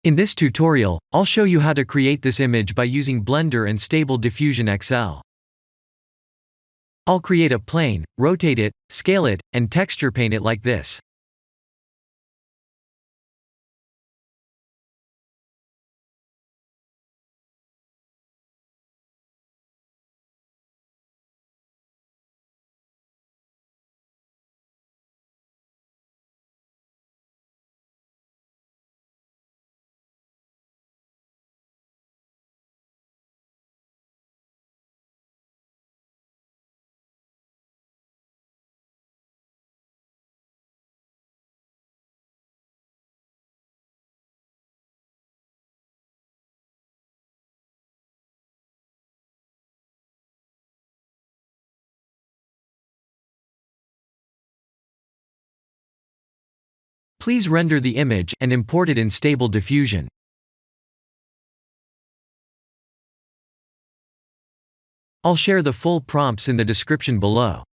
In this tutorial, I'll show you how to create this image by using Blender and Stable Diffusion XL. I'll create a plane, rotate it, scale it, and texture paint it like this. Please render the image and import it in Stable Diffusion. I'll share the full prompts in the description below.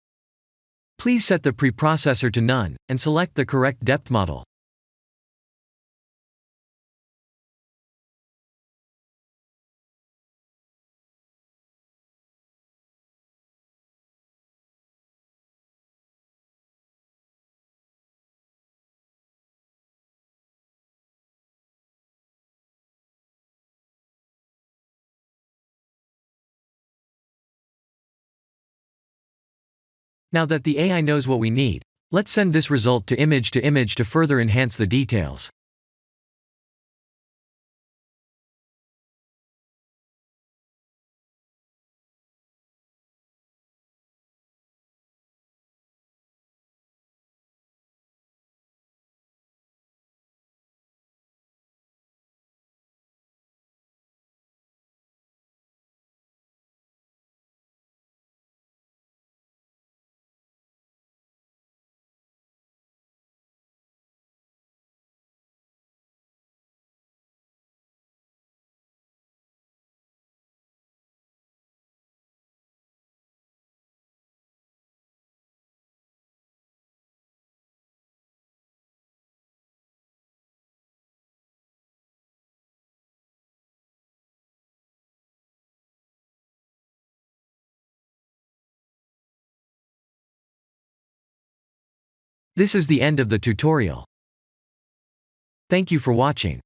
Please set the preprocessor to none, and select the correct depth model. Now that the AI knows what we need, let's send this result to image to further enhance the details. This is the end of the tutorial. Thank you for watching.